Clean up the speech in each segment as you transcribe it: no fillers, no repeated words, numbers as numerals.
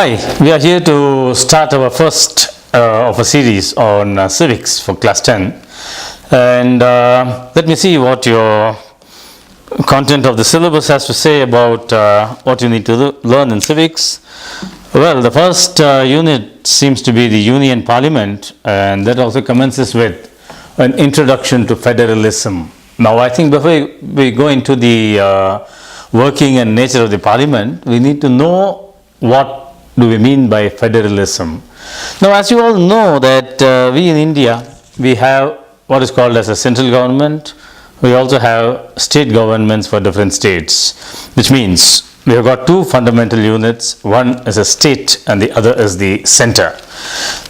Hi, we are here to start our first of a series on civics for class 10, and let me see what your content of the syllabus has to say about what you need to learn in civics. Well, the first unit seems to be the Union Parliament, and that also commences with an introduction to federalism. Now, I think before we go into the working and nature of the Parliament, we need to know what do we mean by federalism. Now, as you all know that we in India, we have what is called as a central government. We also have state governments for different states, which means we have got two fundamental units. One is a state and the other is the center.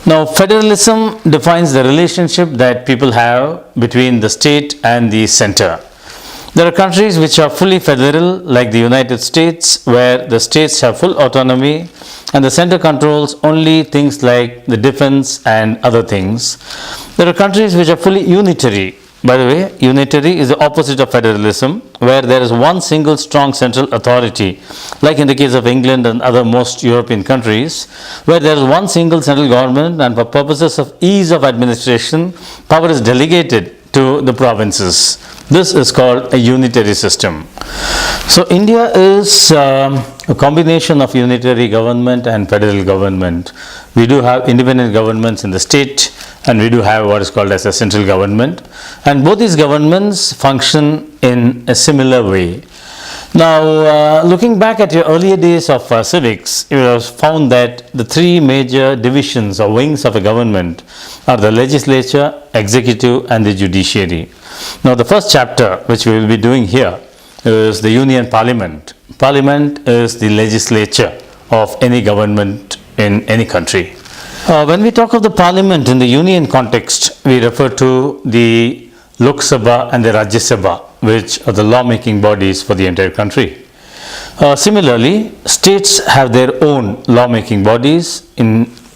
Now, federalism defines the relationship that people have between the state and the center. There are countries which are fully federal, like the United States, where the states have full autonomy and the center controls only things like the defense and other things. There are countries which are fully unitary. By the way, unitary is the opposite of federalism, where there is one single strong central authority, like in the case of England and other most European countries, where there is one single central government, and for purposes of ease of administration, power is delegated to the provinces. This is called a unitary system. So India is a combination of unitary government and federal government. We do have independent governments in the state, and we do have what is called as a central government, and both these governments function in a similar way. Now, looking back at your earlier days of civics, you have found that the three major divisions or wings of a government are the legislature, executive, and the judiciary. Now, the first chapter which we will be doing here is the Union Parliament. Parliament is the legislature of any government in any country. When we talk of the Parliament in the Union context, we refer to the Lok Sabha and the Rajya Sabha, which are the lawmaking bodies for the entire country. Similarly, states have their own lawmaking bodies,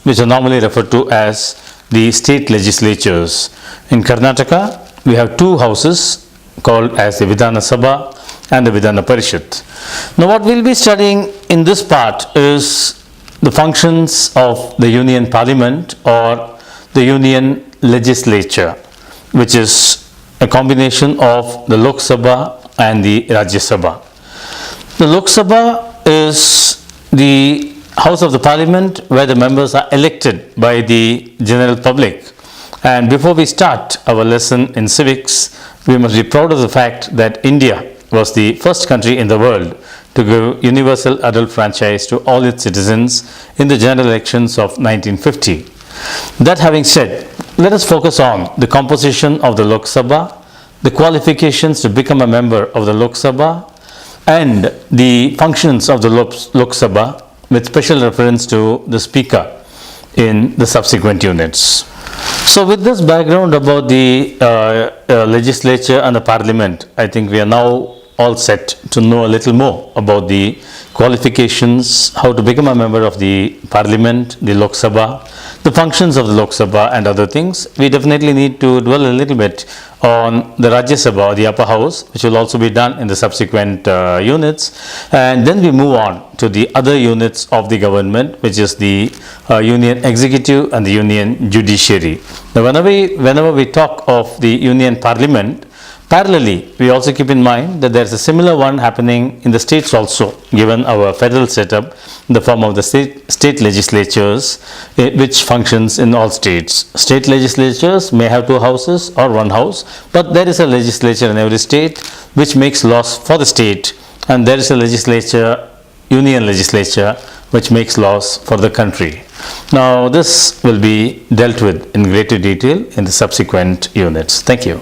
which are normally referred to as the state legislatures. In Karnataka, we have two houses called as the Vidhana Sabha and the Vidhana Parishad. Now, what we'll be studying in this part is the functions of the Union Parliament or the Union Legislature, which is a combination of the Lok Sabha and the Rajya Sabha. The Lok Sabha is the House of the Parliament where the members are elected by the general public. And before we start our lesson in civics, we must be proud of the fact that India was the first country in the world to give universal adult franchise to all its citizens in the general elections of 1950. That having said, let us focus on the composition of the Lok Sabha, the qualifications to become a member of the Lok Sabha, and the functions of the Lok Sabha, with special reference to the Speaker in the subsequent units. So with this background about the legislature and the Parliament, I think we are now all set to know a little more about the qualifications, how to become a member of the Parliament, the Lok Sabha, the functions of the Lok Sabha and other things. We definitely need to dwell a little bit on the Rajya Sabha or the upper house, which will also be done in the subsequent units, and then we move on to the other units of the government, which is the Union Executive and the Union Judiciary. Now, whenever we talk of the Union Parliament, parallelly, we also keep in mind that there is a similar one happening in the states also, given our federal setup in the form of the state legislatures, which functions in all states. State legislatures may have two houses or one house, but there is a legislature in every state which makes laws for the state, and there is a legislature, union legislature, which makes laws for the country. Now, this will be dealt with in greater detail in the subsequent units. Thank you.